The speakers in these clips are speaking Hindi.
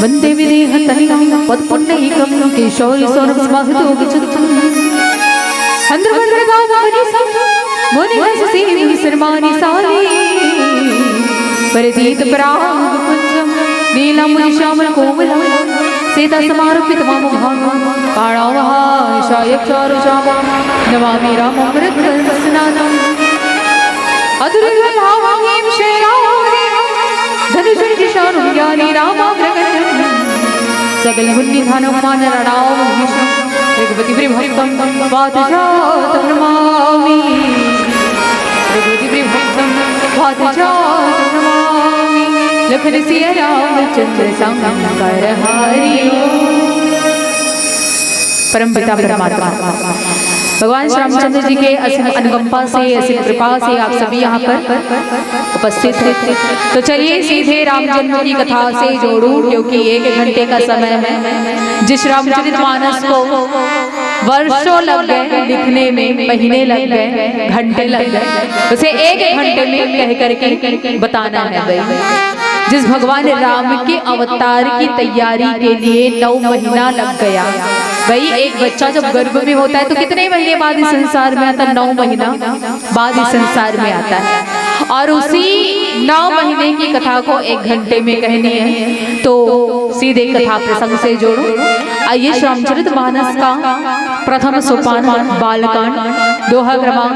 वंदे विदेहतनिं पद्पुण्यैकं केशौरी सौरभस्माहतोगिचतुं चन्द्रवन्द्रगावनि मुनिहंससेवि सर्वाणि साले परतीत परागपुञ्जं नीलमुनिश्यामलकोमलं सीता समारोपितममोहं काणावहाशायक्षारुचामं नमामि रामं वृद्धस्नानम् अदुर्गभावं शेरावरे धनुषं ज्ञानी रामाग्रगण्यं सकल मुनिधानं मानरणां रघुपति प्रियभक्तं वातजातं नमामि रघुपति प्रियभक्तं वातजातं नमामि लखन सिया रामचंद्र संकर हरि परम पिता परमात्मा भगवान श्री रामचंद्र जी के असीम अनुकंपा से असीम कृपा से आप सभी यहाँ पर उपस्थित हैं। तो चलिए सीधे राम जन्म की कथा से जोड़ूं, क्योंकि 1 घंटे का समय है। जिस रामचरितमानस को वर्षों लग गए लिखने में, महीने लग गए, घंटे लग गए, उसे 1 घंटे में कह करके बताना है भाई। जिस भगवान राम के अवतार की तैयारी के लिए 9 महीना लग गया भाई। एक बच्चा जब गर्भ में होता है तो कितने महीने बाद इस संसार में आता है? 9 महीना बाद इस संसार में आता है। और उसी 9 महीने की कथा को 1 घंटे में कहनी है। तो सीधे कथा प्रसंग से जोड़ो। आइए रामचरितमानस का प्रथम सोपान बालकांड दोहा क्रमांक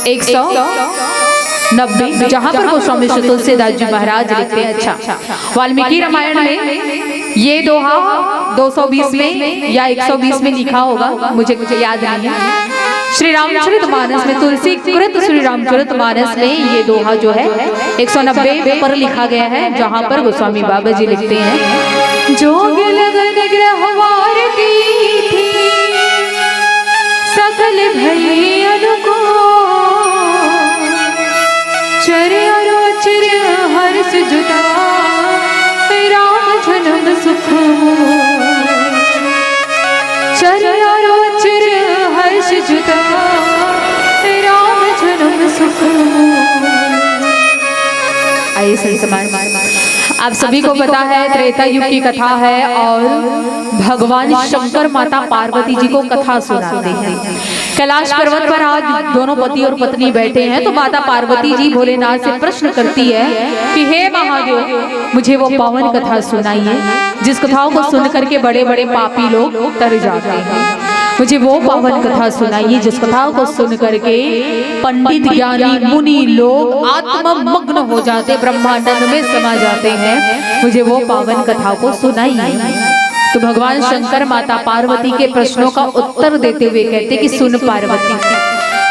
190, जहाँ पर गोस्वामी श्री तुलसीदास जी महाराज लिखते हैं। अच्छा, वाल्मीकि रामायण में ये दोहा 220 में या 120 में लिखा होगा, मुझे याद नहीं है। श्री रामचरितमानस में, तुलसी कृत श्री रामचरितमानस में ये दोहा जो है 190 पर लिखा गया है, जहाँ पर गोस्वामी बाबा जी लिखते हैं। जोग लगन ग्रहवार की थी सकल भई अनुकूल, चर अरोचर हर्ष जुटा राम जन्म सुख, चर आइए समाज, आप सभी को पता है त्रेता युग की कथा है और भगवान शंकर माता पार्वती जी को कथा सुनाते हैं। कैलाश पर्वत पर आज दोनों पति और पत्नी बैठे हैं तो माता पार्वती जी भोलेनाथ से प्रश्न करती है कि हे महादेव, मुझे वो पावन कथा सुनाइए जिस कथाओं को सुन करके बड़े बड़े पापी लोग तर जाते हैं। मुझे वो पावन कथा सुनाइए जिस कथाओं को सुन करके पंडित ज्ञानी मुनि लोग आत्ममग्न हो जाते, ब्रह्मानंद में समा जाते हैं। मुझे वो पावन कथाओं को सुनाइए। तो भगवान शंकर माता पार्वती के प्रश्नों का उत्तर देते हुए कहते कि सुन पार्वती,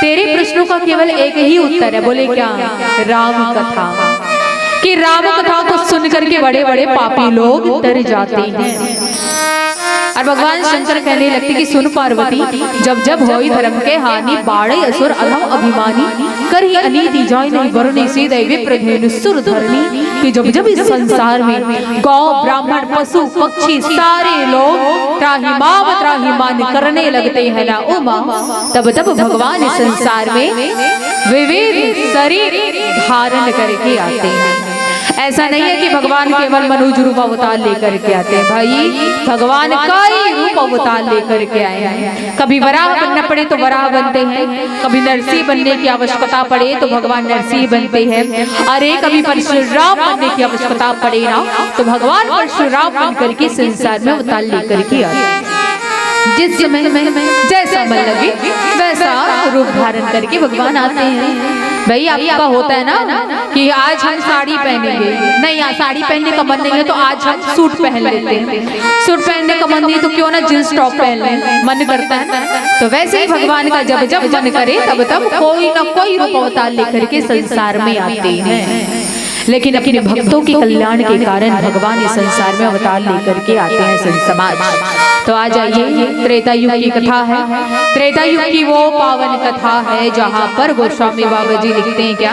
तेरे प्रश्नों का केवल एक ही उत्तर है। बोले क्या? राम कथा। कि राम कथा को सुन करके बड़े बड़े पापी लोग तर जाते हैं। और भगवान शंकर कहने लगते कि सुन पार्वती, जब जब होई धर्म के हानि, बाड़े असुर अधम अभिमानी, करही अनीति जाय नहीं वरुणी से दैवे प्रधेनु सुर धरनी। कि जब जब इस संसार में गौ ब्राह्मण पशु पक्षी सारे लोग त्राहिमाम करने लगते हैं ना उमा, तब तब भगवान इस संसार में विविध शरीर धारण करके आते हैं। ऐसा नहीं है कि भगवान केवल मनुज रूप अवतार लेकर के आते हैं। भाई भगवान कई रूप अवतार लेकर के आए हैं। कभी वराह बनना पड़े तो वराह बनते हैं, कभी नरसिंह बनने की आवश्यकता पड़े तो भगवान नरसिंह बनते हैं। अरे कभी परशुराम बनने की आवश्यकता पड़े ना तो भगवान परशुराम बन करके संसार में अवतार लेकर के आते हैं। जिस समय जैसा मन लगे वैसा रूप धारण करके भगवान आते हैं। भाई आपका होता है ना कि आज हम साड़ी पहनेंगे, नहीं साड़ी पहनने का मन नहीं है तो आज हम सूट पहन लेते हैं। सूट पहनने का मन नहीं तो क्यों ना जींस टॉप पहन लें, मन करता है। तो वैसे ही भगवान का जब जब मन करे तब तब कोई ना कोई रूप अवतार लेकर के संसार में आते हैं। लेकिन अपने भक्तों के कल्याण के कारण भगवान इस संसार में अवतार लेकर के आते हैं समाज। तो आ जाइए, त्रेता युग की कथा है। त्रेता युग की वो पावन कथा है जहाँ पर गोस्वामी बाबा जी लिखते हैं क्या?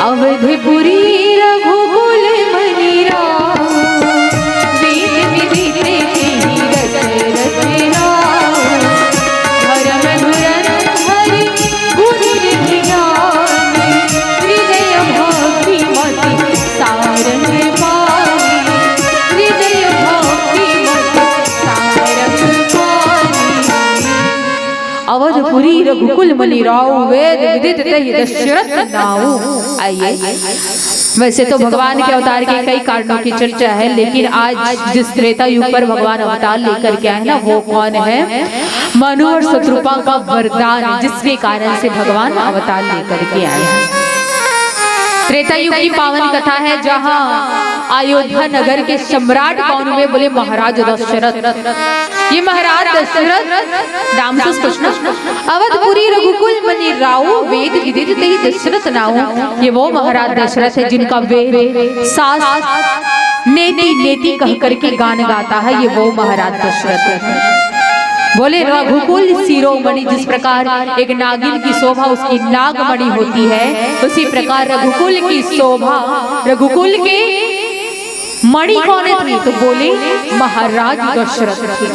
अवधपुरी रघुकुल मनि राम, वेद विदित दशरथ राम, धर्म धुरंधर गुण निधि ज्ञानी, हृदय भक्ति मति सारंग पानी, हृदय भक्ति मति सारंग पानी। अवधपुरी रघुकुल मनि राव, वेद विदित दशरथ नाऊ। आइए, वैसे तो भगवान के अवतार के कई कारणों की चर्चा है, लेकिन आज जिस त्रेता युग पर भगवान अवतार लेकर के आए ना वो कौन है? मनु और शत्रुपा का वरदान, जिसके कारण से भगवान अवतार लेकर के आए हैं। त्रेता युग की पावन कथा है जहाँ अयोध्या नगर के सम्राट कौन हुए? बोले महाराज दशरथ। ये महाराज दशरथ नाम से प्रश्न, अवधपुरी रघुकुल मनि राऊ, वेद विदित दशरथ नाऊ। ये वो महाराज दशरथ है जिनका वेद सास नेति नेति कह करके गान गाता है। ये वो महाराज दशरथ है। बोले रघुकुल शिरोमणि, जिस प्रकार एक नागिन की शोभा उसकी नागमणि होती है, उसी प्रकार रघुकुल की शोभा, रघुकुल के मणि कौन थी? तो बोले महाराज दशरथ थे।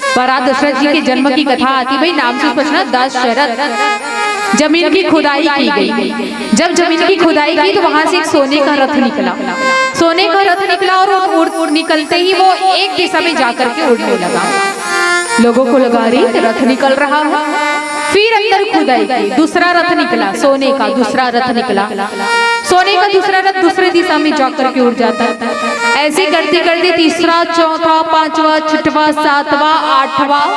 महाराज दशरथ जी के जन्म की कथा आती, भाई नाम से पूछना, दशरथ। जमीन की खुदाई की गई। जब जमीन की खुदाई की तो वहां से एक सोने का रथ निकला। सोने का रथ निकला और निकलते ही वो एक दिशा में जाकर के उड़ने लगा। लोगों को लगा रही रथ निकल रहा है। फिर अंदर खुदाई की, दूसरा रथ निकला, सोने का दूसरा रथ निकला। सोने का दूसरा रथ दूसरे दिशा में जाकर के उड़ जाता है। ऐसे करते करते तीसरा, चौथा, पांचवा, छठवा, सातवां, आठवां,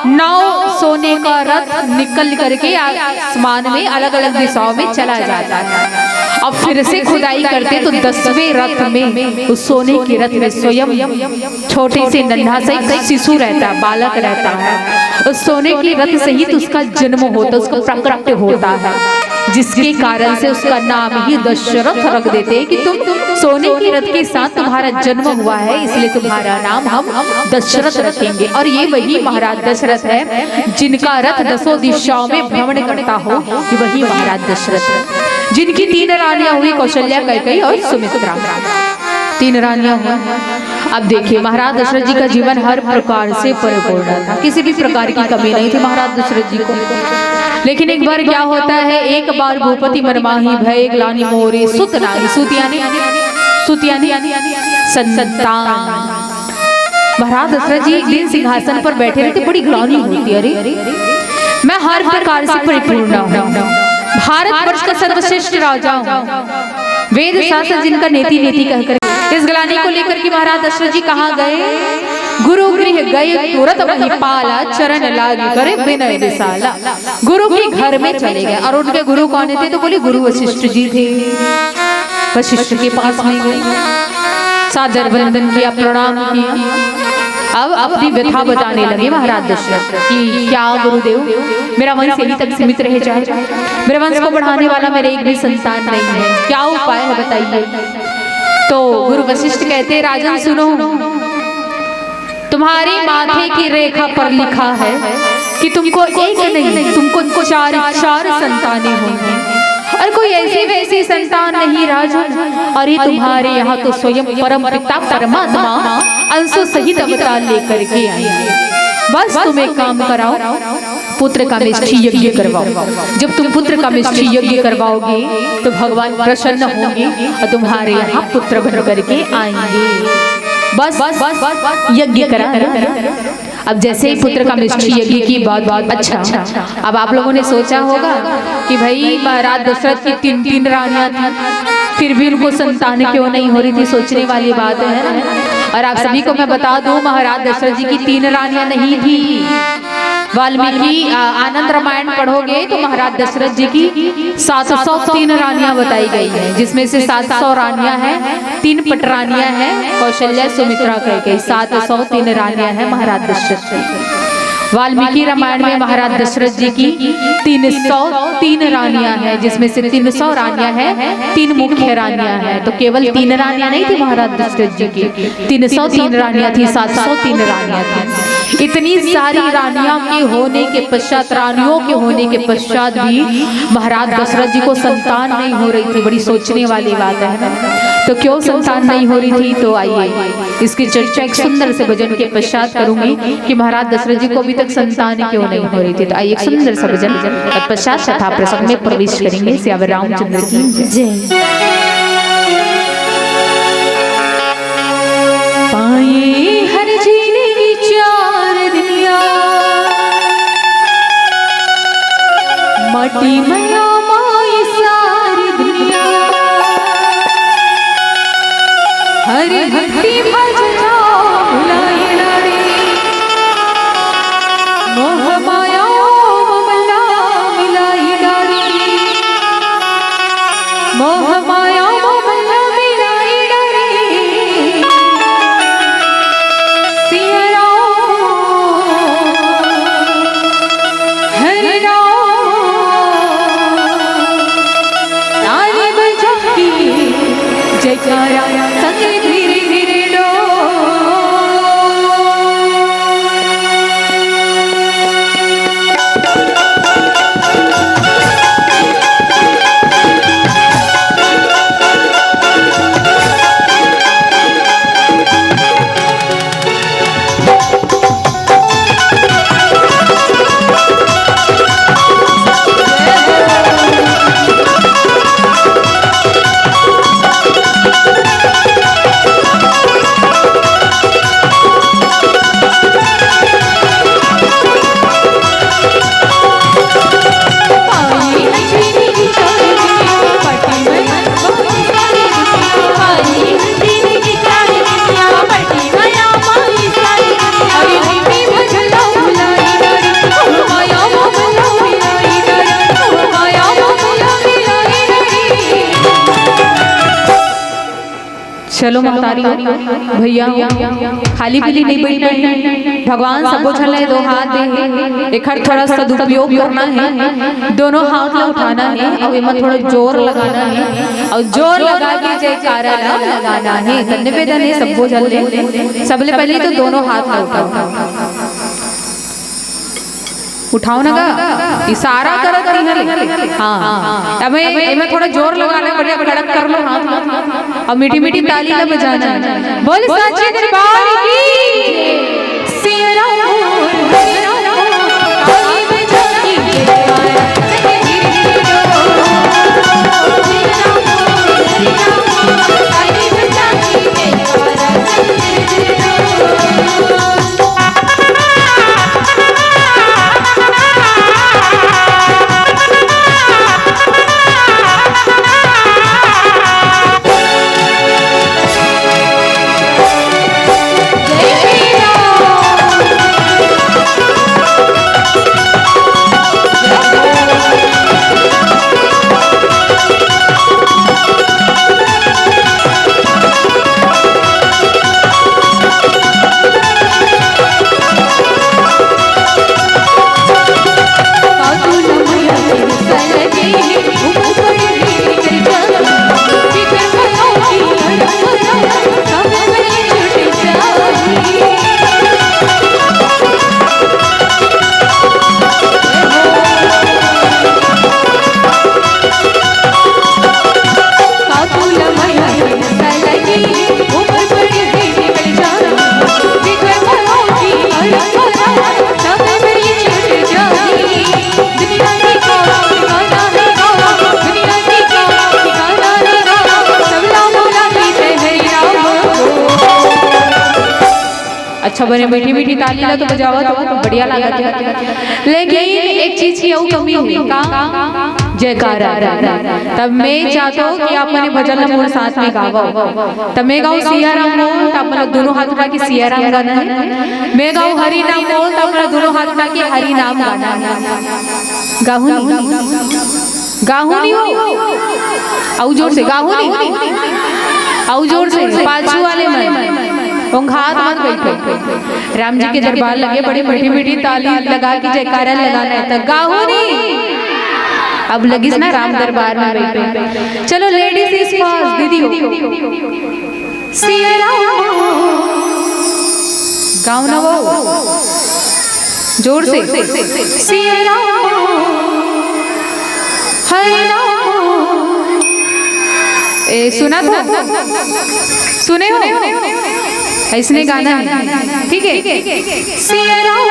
9 सोने का रथ निकल करके आसमान में अलग अलग दिशाओं में चला जाता है। अब फिर से खुदाई करते तो 10वें रथ में, उस सोने के रथ में स्वयं छोटे से नन्हा सा एक शिशु रहता है, बालक रहता है। उस सोने के रथ से ही तो उसका जन्म होता, उसका प्रकट होता है, जिसके कारण से उसका नाम ही दशरथ रख देते हैं कि तुम सोने के रथ के साथ तुम्हारा जन्म हुआ है, इसलिए तुम्हारा नाम हम दशरथ रखेंगे। और ये वही महाराज दशरथ है जिनका रथ 10 दिशाओं में भ्रमण करता हो, कि वही महाराज दशरथ है। जिनकी 3 रानियां हुई, कौशल्या, कैकेयी और सुमित्रा। 3 रानियां हुई। अब देखिए महाराज दशरथ जी का जीवन हर प्रकार से परिपूर्ण था, किसी भी प्रकार की कमी नहीं थी महाराज दशरथ जी को। लेकिन एक बार क्या होता है, एक बार भूपति मनमाही भय ग्लानि मोरे सुत नाहि, सुत यानी संतान। महाराज दशरथ जी एक दिन सिंहासन पर बैठे रहते, बड़ी ग्लानि होती, अरे मैं हर प्रकार से परिपूर्ण हूँ, भारत वर्ष का सर्वश्रेष्ठ राजा हूँ, वेद शास्त्र जिनका नेति नेति कहकर। इस ग्लानि को लेकर के महाराज दशरथ जी कहाँ गए, गुरु गृह गए तुरंत वही पाला, चरण लागी करे विनय विशाला। गुरु के घर में चले गए, और उनके गुरु कौन थे, तो बोले गुरु वशिष्ठ जी थे। वशिष्ठ के पास में गए, सादर वंदन किया, प्रणाम किया। अब अपनी व्यथा बताने लगे महाराज दशरथ कि क्या गुरुदेव, मेरा वंश यहीं तक सीमित रह जाए, मेरे वंश को बढ़ाने वाला मेरे एक भी संतान नहीं है, क्या उपाय है बताइए। तो गुरु वशिष्ठ कहते, राजन सुनो, तुम्हारे माथे की रेखा पर लिखा है कि तुमको एक नहीं, तुमको चार संतानें होंगी, और कोई ऐसी वैसी संतान नहीं राजन। और ये तुम्हारे यहाँ तो स्वयं परम पिता परमात्मा अंशों सहित अवतार लेकर के आएंगे। बस तुम एक काम कराओ, पुत्र का मिष्ठी यज्ञ करवाओ। जब तुम पुत्र का मिष्ठी यज्ञ करवाओगे तो भगवान प्रसन्न होंगे और तुम्हारे यहाँ पुत्र बन करके आएंगे। बस यज्ञ करा। अब जैसे ही पुत्र का मिष्ठी यज्ञ की बात अच्छा, अब आप लोगों ने सोचा होगा कि भाई महाराज दशरथ की 3 रानियां थी, फिर भी उनको संतान क्यों नहीं हो रही थी, सोचने वाली बात है ना। और आप सभी को मैं बता दूं, महाराज दशरथ जी की 3 रानियां नहीं थी। वाल्मीकि आनंद रामायण पढ़ोगे तो महाराज दशरथ जी की 703 रानियां बताई गई है, जिसमें से 700 रानियां हैं, 3 पटरानियां हैं, कौशल्या सुमित्रा कह के 703 रानियां हैं महाराज दशरथ जी। वाल्मीकि रामायण में महाराज दशरथ जी की 303 रानियां हैं, जिसमें से 300 रानियां हैं, 3 मुख्य रानियां हैं। तो केवल 3 रानियां नहीं थी महाराज दशरथ जी की, 303 रानियां थी, 703 रानियां थी। इतनी सारी रानियों के होने के पश्चात भी महाराज दशरथ जी को संतान नहीं हो रही थी। बड़ी सोचने वाली बात है ना। तो क्यों संतान नहीं हो रही थी, तो आइए इसकी चर्चा एक सुंदर से भजन के पश्चात करूंगी कि महाराज दशरथ जी को अभी तक संतान क्यों नहीं हो रही थी। तो आइए एक सुंदर सा भजन तत्पश्चात कथा प्रसंग में प्रवेश करेंगे। सियावर रामचंद्र की जय। पाए हर जीने विचार दिया, माटी मया माई सारी दुनिया, हरि भक्ति भजना भुलाए रे, मोह माया ममला मिलाई डारी, मोह माया ममला मिलाई डारी, सिया राम हरि राम ताली बजा के जयकारा संग धीरे धीरे चलो मतारी भैया खाली पीली नहीं बैठना है। भगवान सबको छले 2 हाथ दे, एक थोड़ा सदुपयोग करना है, दोनों हाथ ला उठाना है और इमा थोड़ा जोर लगाना है और जोर लगा के जयकारा लगाना है। धन्यवाद है सबको छले। सबले पहले तो दोनों हाथ ला उठाओ ना गा। इशारा करत है। हाँ अब मैं थोड़ा जोर लगा ले, बढ़िया कड़क कर लो हाथ और मीठी मीठी ताली ना बजाना। बोल सच्चे दरबार की सिया राम अच्छा बने मीठी मीठी ताली ना तो बजावा तो बढ़िया लागत है। लेकिन एक चीज की और कमी हुई का जयकारा। तब मैं चाहता हूँ कि आपने भजन मोर साथ में गावा। तब मैं गाऊं सिया राम बोल तब अपना दोनों हाथ उठा के सिया राम गाना है। मैं गाऊं हरि नाम बोल तब अपना दोनों हाथ उठा के हरि नाम गाना है। गाहू नहीं हो औ जोर से गाहू नहीं औ जोर से पाछू वाले में हाथ मत बैठो। राम जी के दरबार लगे बड़ी मीठी मीठी ताली लगा के जयकारा लगाना है तो गाओ नहीं। अब लगिस ना राम दरबार में बैठो। चलो लेडीज इज फर्स्ट दीदी सिया राम गाओ ना वो जोर से सिया राम हरे राम। सुना था सुने हो इसने गाना है ठीक है। सिया राम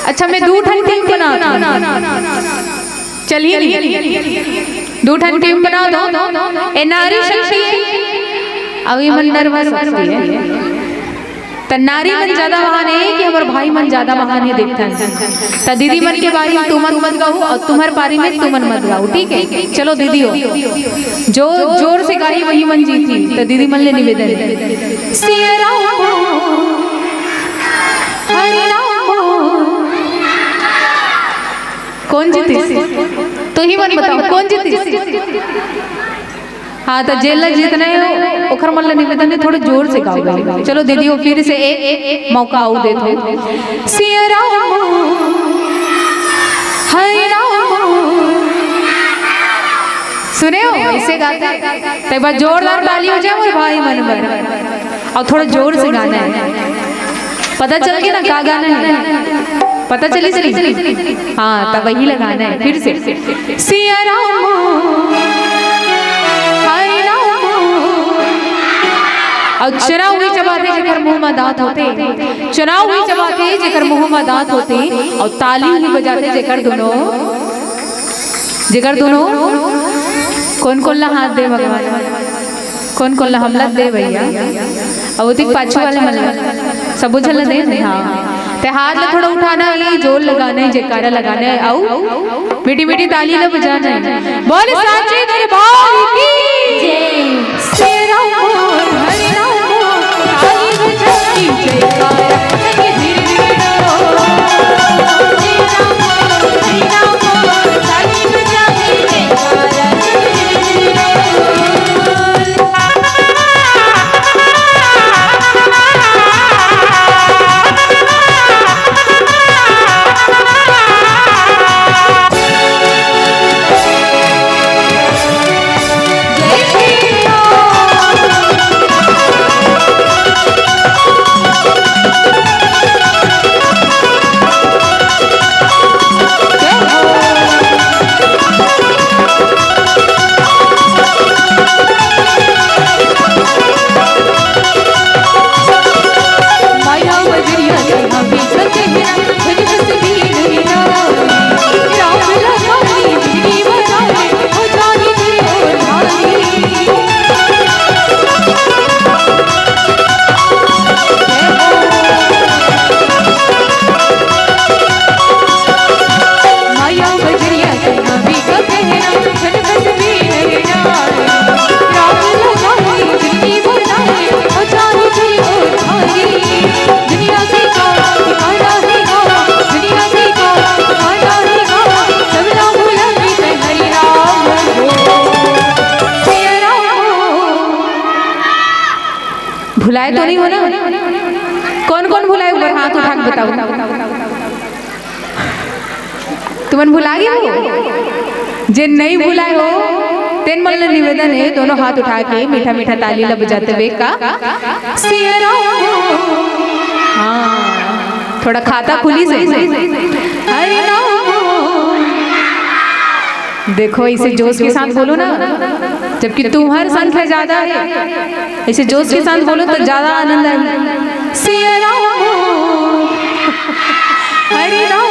अच्छा मैं दो ठन टीम बना चलिए दो ठन टीम बना दो। ए नारी शक्ति अब ये मन नर्वस होती है तो नारी मन ज्यादा महान है कि हमारे भाई मन ज्यादा महान है देखता है। तो दीदी मन के बारे में तुम मत गाओ और तुम्हारे बारे में तुमन मत गाओ ठीक है। चलो दीदी हो जो जोर से गाई वही मन जीती। तो दीदी मन ले निवेदन है सिया राम हरि राम कौन जीती तो ही मन बताओ कौन जीती। हाँ तो जेल जीतने हो ओखर मन निवेदन है थोड़े जोर से गाओ। चलो दीदी हो फिर से एक मौका आओ दे दो। सिया राम हरि राम सुने हो ऐसे गाते तो एक बार जोरदार ताली हो जाए और भाई मन भर और थोड़ा जोर से गाना है। पता चल गया ना क्या गाना है पता चली हाँ तब वही लगाना है फिर से सिया राम और चुनाव हुई चबाते जेकर मुंह में दांत होते। चुनाव हुई चबाते जेकर मुंह में दांत होते और ताली हुई बजाते जेकर दोनों कौन कौन ला हाथ दे भगवान कौन कौन ला हमला दे भैया अब वो पाछू वाले मन सब झल दे। हाँ ते हाथ में थोड़ा उठाना है जोर लगाना है जयकारा लगाना है आओ मीठी मीठी ताली ना बजाना है। बोल साचे दरबार की जय सिया राम हरि कौन कौन भुलाए ऊपर हाथ उठा के बताओ। तुमन भुला गए हो? जे नहीं भुलाए हो तेन मन निवेदन है दोनों हाथ उठा के मीठा मीठा ताली ला बजाते हुए का हाँ थोड़ा खाता खुली से हरि राम। देखो इसे जोश के साथ बोलो ना, जबकि तुम्हारी संख्या ज्यादा है, इसे जोश के साथ बोलो तो ज्यादा आनंद है। सिया राम हरि राम।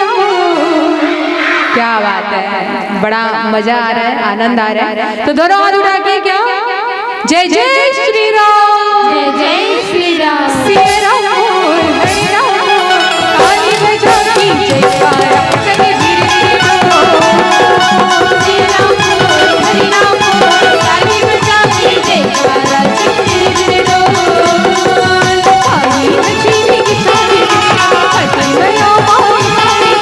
क्या बात है, बड़ा मजा आ रहा है, आनंद आ रहा है। तो दोनों हाथ उठा के क्या जय जय श्री राम, जय जय श्री राम। सिया राम हरि राम ताली बजा के जयकारा चले धीरे धीरे सिया राम हरि राम ताली बजा के जयकारा चले धीरे ताली बजी की ताली हटन गया माई ताली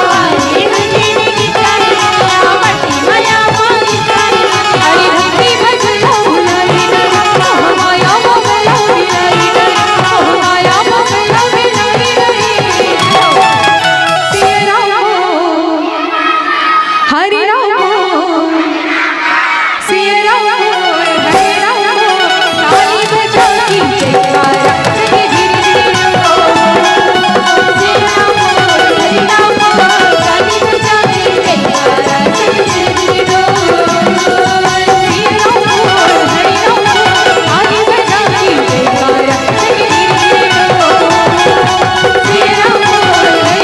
ताली बजी की ताली मटी माया माई ताली हरि भक्ति भजन भुलाई माया भुलाई माया भुलाई सिया राम हरि राम सिया राम हरि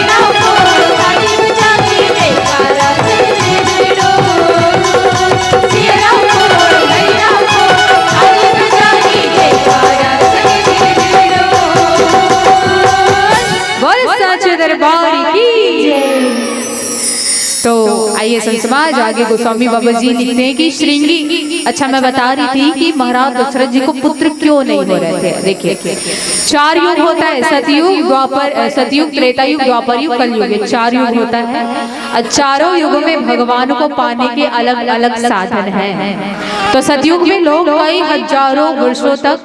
राम ताली बजा के जयकारा चले धीरे धीरे सिया राम हरि राम ताली बजा के जयकारा चले धीरे दरबार की। तो आइए संत समाज आगे गोस्वामी बाबा जी लिखते हैं कि श्रृंगी, अच्छा मैं बता रही थी कि महाराज दशरथ जी को पुत्र क्यों नहीं हो रहे थे। देखिए 4 युग होता है, सतयुग द्वापर सतयुग त्रेता युग द्वापर युग कलयुग, 4 युग होता है। और चारों युगों में भगवान को पाने के अलग अलग साधन हैं। तो सतयुग में लोग कई हजारों वर्षों तक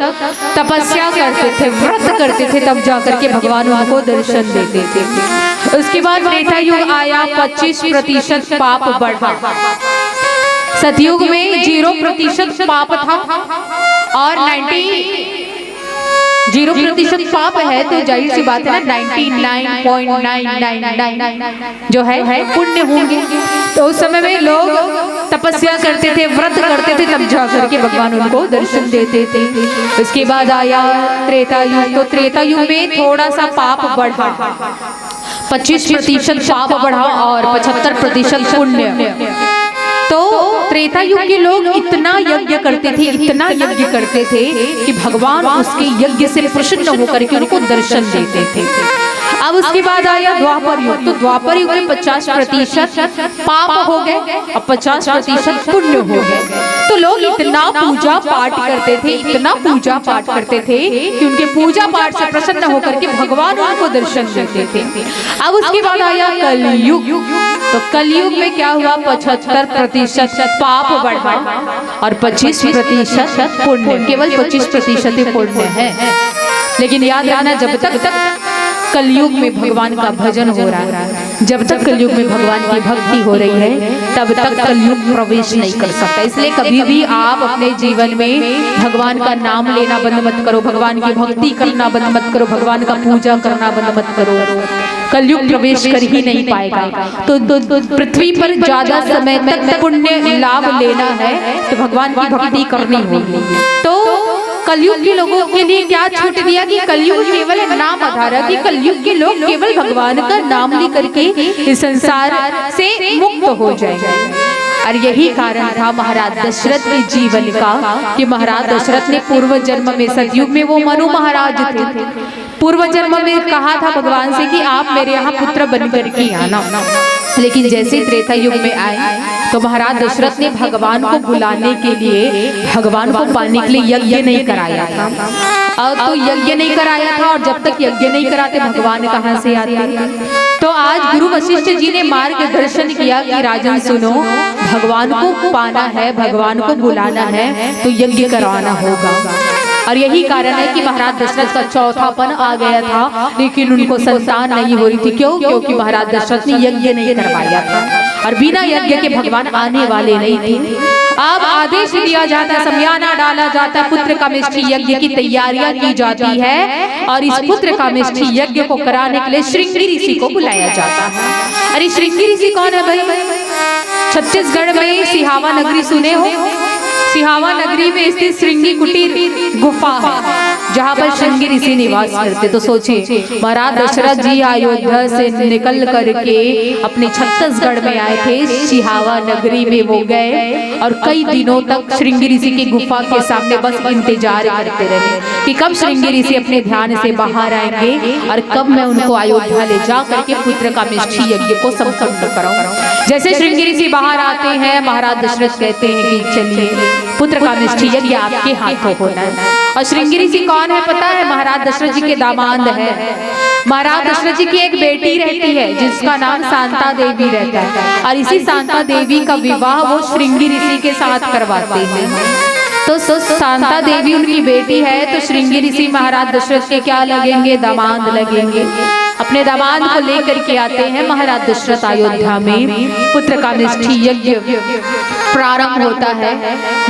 तपस्या करते थे, व्रत करते थे, तब जाकर के भगवान उनको दर्शन देते थे। उसके बाद त्रेता युग आया, 25% पाप बढ़ा। सतयुग में 0% पाप था और 0% पाप है, तो जाहिर सी बात है ना 99.999 जो है पुण्य होंगे। तो उस समय में लोग तपस्या करते थे, व्रत करते थे, तब जाकर के भगवान उनको दर्शन देते थे। उसके बाद आया त्रेता युग, तो त्रेता युग में थोड़ा सा पाप बढ़ा, 25% पाप बढ़ा और 75% पुण्य। तो त्रेता युग के लोग इतना यज्ञ करते थे, इतना यज्ञ करते थे कि भगवान उसके यज्ञ से प्रसन्न होकर के उनको दर्शन देते थे। अब उसके बाद आया द्वापर युग, तो द्वापर युग में 50% पाप हो गए और 50% पुण्य हो गए। तो लोग इतना पूजा पाठ करते थे, इतना पूजा पाठ करते थे कि उनके पूजा पाठ से प्रसन्न होकर के भगवान उनको दर्शन देते थे। अब उसके बाद आया कलयुग, तो कलयुग में क्या हुआ, 75% पाप बढ़ा और 25% पुण्य, केवल 25% पुण्य है। लेकिन याद रखना, जब तक कलयुग में भगवान का भजन हो रहा है, जब तक कलयुग में भगवान की भक्ति हो रही है, तब तक कलयुग प्रवेश नहीं कर सकता। इसलिए कभी भी आप अपने जीवन में भगवान का नाम लेना बंद मत करो, भगवान की भक्ति करना बंद मत करो, भगवान का पूजा करना बंद मत करो। कलयुग प्रवेश कर ही नहीं पाएगा। तो पृथ्वी पर ज्यादा समय तक पुण्य लाभ लेना है तो भगवान की भक्ति करनी होगी। तो कलयुग के लोगों के लिए क्या छूट दिया कि कलयुग केवल नाम आधार है, कि कलयुग के लोग केवल भगवान का नाम लेकर के इस संसार से मुक्त हो जाएंगे। और यही कारण था महाराज दशरथ के जीवन का, कि महाराज दशरथ ने पूर्व जन्म में, सतयुग में वो मनु महाराज थे, पूर्व जन्म में कहा था भगवान से कि आप मेरे यहाँ पुत्र बनकर के आना। लेकिन जैसे त्रेता युग में आए तो महाराज दशरथ ने भगवान को बुलाने के लिए, भगवान को पाने के लिए यज्ञ नहीं कराया था। और तो यज्ञ नहीं कराया था, और जब तक यज्ञ नहीं कराते भगवान कहाँ से आते। तो आज गुरु वशिष्ठ जी ने मार्गदर्शन किया कि राजन सुनो, भगवान को पाना है, भगवान को बुलाना है तो यज्ञ करवाना होगा। और यही कारण है कि महाराज दशरथ का चौथापन आ गया था, लेकिन उनको संतान नहीं हो रही थी। क्यों? क्योंकि महाराज दशरथ ने यज्ञ नहीं करवाया था, और बिना यज्ञ के भगवान आने वाले नहीं थे। अब आदेश दिया जाता, समयाना डाला जाता, पुत्र कामेष्ठी यज्ञ की तैयारियां की जाती है, और इस पुत्र कामेष्ठी यज्ञ को कराने के लिए श्रृंगी ऋषि को बुलाया जाता है। अरे श्रृंगी ऋषि कौन है भाई? छत्तीसगढ़ में सिहावा नगरी सुने हो? सिहावा नगरी में स्थित श्रृंगी कुटीर गुफा है, जहाँ पर श्रृंगी ऋषि निवास करते। तो सोचिए, महाराज दशरथ जी अयोध्या से निकल करके अपने छत्तीसगढ़ में आए थे, सिहावा नगरी में वो गए, और कई दिनों तक श्रृंगी ऋषि की गुफा के सामने बस इंतजार करते रहे कि कब श्रृंगी ऋषि अपने ध्यान से बाहर आएंगे और कब मैं उनको अयोध्या ले जा करके पुत्र कामेष्ठी यज्ञ को संपन्न कराऊं। जैसे श्रृंगी ऋषि बाहर आते हैं, महाराज दशरथ कहते हैं कि चलिए, पुत्र कामेष्ठी यज्ञ आपके हाथों होना है। और श्रृंगी ऋषि कौन है पता है? महाराज दशरथ जी के दामाद है। महाराज दशरथ जी की एक बेटी रहती है जिसका नाम शांता देवी रहता है, और इसी शांता देवी का विवाह वो श्रृंगी ऋषि के साथ करवाते हैं। तो शांता देवी उनकी बेटी है, तो श्रृंगी ऋषि महाराज दशरथ के क्या लगेंगे? दामाद लगेंगे। अपने दामाद को लेकर के आते हैं महाराज दशरथ अयोध्या में। पुत्र कामेष्ठी यज्ञ प्रारंभ होता है।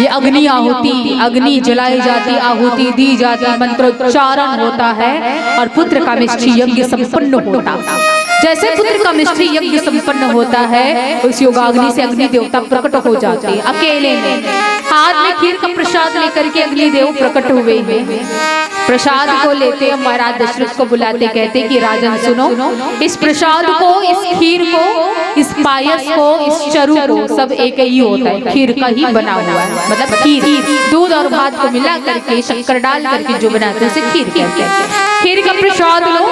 ये अग्नि आहुति, अग्नि जलाई जाती, आहुति दी जाती, मंत्रोच्चारण होता है, और पुत्र कामेष्ठी यज्ञ संपन्न होता है। जैसे पुत्र कामेष्ठी यज्ञ संपन्न होता है, उस योगाग्नि से अग्नि देवता प्रकट हो जाते हैं। अकेले में हाथ में खीर का प्रसाद लेकर के अग्नि देव प्रकट हुए हैं। प्रसाद को लेते महाराज दशरथ को बुलाते, कहते कि राजन सुनो, इस प्रसाद को, इस खीर को, इस पायस को, इस चरु को, सब एक ही होता है, खीर का ही बना हुआ है। मतलब खीर, दूध और भात को मिला करके, शक्कर डाल करके जो बनाते हैं उसे खीर कहते हैं। खीर का प्रसाद लो,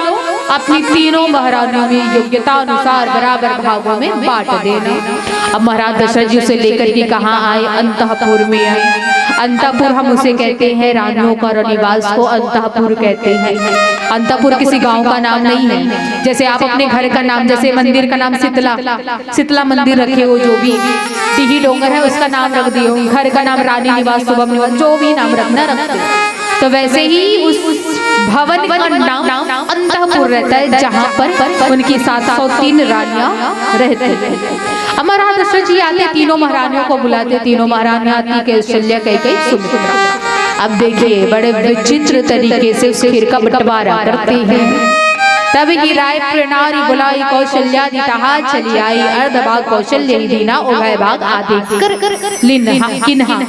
अपनी तीनों महारानियों में योग्यता अनुसार बराबर भागों में बांट देना। अब महाराज दशरथ जी उसे लेकर के कहाँ आए? अंतःपुर में आए। अंतःपुर हम उसे कहते हैं, रानियों का निवास को अंतःपुर कहते हैं। अंतःपुर किसी गांव का नाम नहीं है। जैसे आप अपने घर का नाम, जैसे मंदिर का नाम शीतला मंदिर रखे हो, जो भी टीही डोंगर है उसका नाम रख दियो, घर का नाम रानी निवास, शुभम निवास, जो भी नाम रखना रखते। तो वैसे ही उस भवन का नाम अंतःपुर रहता है, जहाँ पर उनकी 703 रानियां रहती हैं। महाराज दशरथ जी आते, तीनों महारानियों को बुलाते, तीनों महारानियां आती, कौशल्या, कैकेयी, सुमित्रा। अब देखिए, बड़े विचित्र तरीके से उस खीर का बंटवारा करते हैं। तब ही राय प्रणारी बुलाई, कौशल्या दिताहा चली आई, अर्धभाग कौशल्य ही दीना, उभय भाग आधे कर किन्हा।